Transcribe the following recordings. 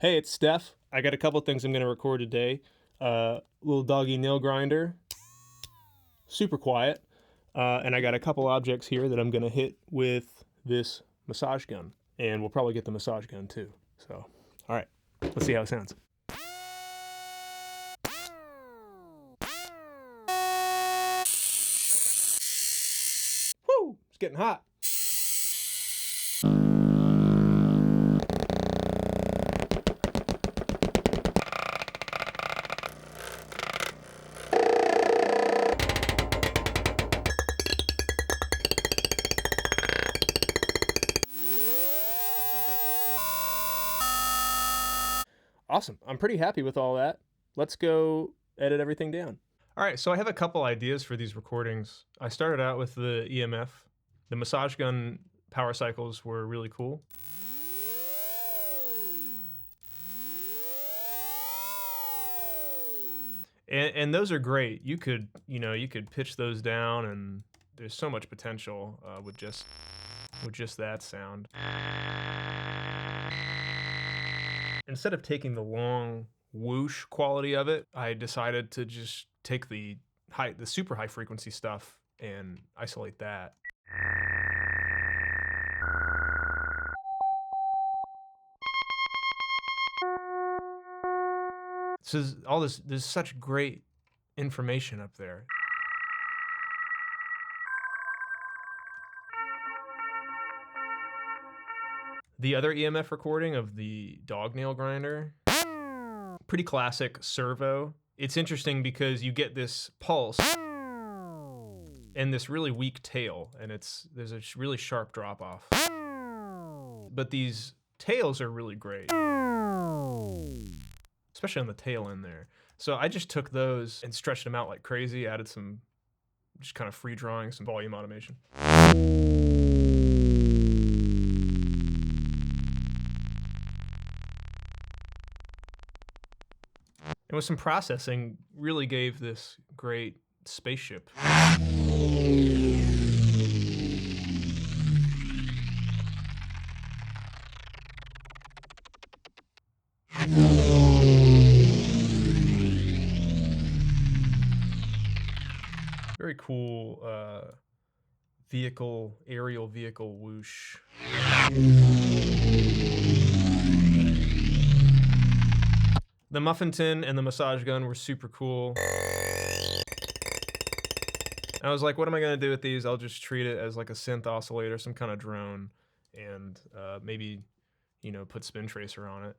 Hey, it's Steph. I got a couple things I'm going to record today. Little doggy nail grinder, super quiet. And I got a couple objects here that I'm going to hit with this massage gun. And we'll probably get the massage gun too. So, all right, let's see how it sounds. Woo! It's getting hot. Awesome. I'm pretty happy with all that. Let's go edit everything down. All right, so I have a couple ideas for these recordings. I started out with the EMF. The massage gun power cycles were really cool. And those are great. You could pitch those down, and there's so much potential with just that sound. Instead of taking the long whoosh quality of it, I decided to just take the super high frequency stuff and isolate that. So there's such great information up there. The other EMF recording of the dog nail grinder, pretty classic servo. It's interesting because you get this pulse and this really weak tail, and there's a really sharp drop off. But these tails are really great, especially on the tail end there. So I just took those and stretched them out like crazy, added some just kind of free drawing, some volume automation. And with some processing, really gave this great spaceship. Very cool aerial vehicle whoosh. The muffin tin and the massage gun were super cool. I was like, what am I gonna do with these? I'll just treat it as like a synth oscillator, some kind of drone, and maybe, put spin tracer on it.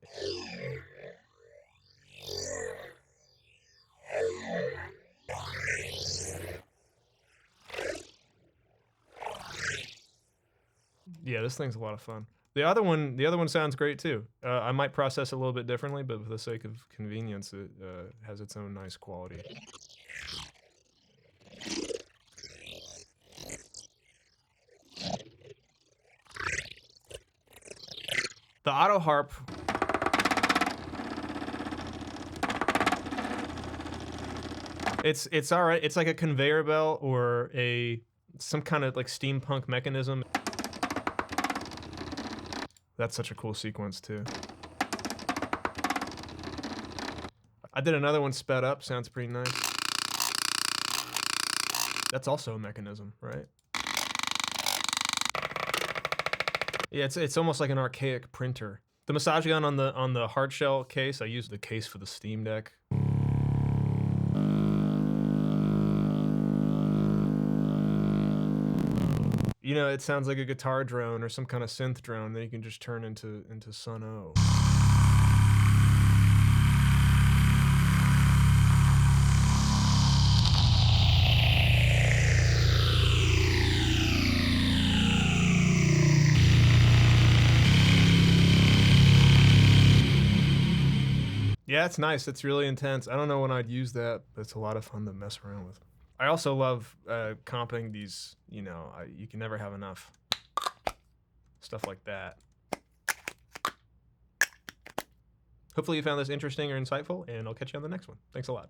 Yeah, this thing's a lot of fun. The other one sounds great too. I might process it a little bit differently, but for the sake of convenience, it has its own nice quality. The auto harp, it's all right. It's like a conveyor belt or some kind of like steampunk mechanism. That's such a cool sequence too. I did another one sped up, sounds pretty nice. That's also a mechanism, right? Yeah, it's almost like an archaic printer. The massage gun on the hard shell case, I used the case for the Steam Deck. It sounds like a guitar drone or some kind of synth drone that you can just turn into Sun O. Yeah, it's nice. It's really intense. I don't know when I'd use that, but it's a lot of fun to mess around with. I also love comping these, you can never have enough. Stuff like that. Hopefully you found this interesting or insightful, and I'll catch you on the next one. Thanks a lot.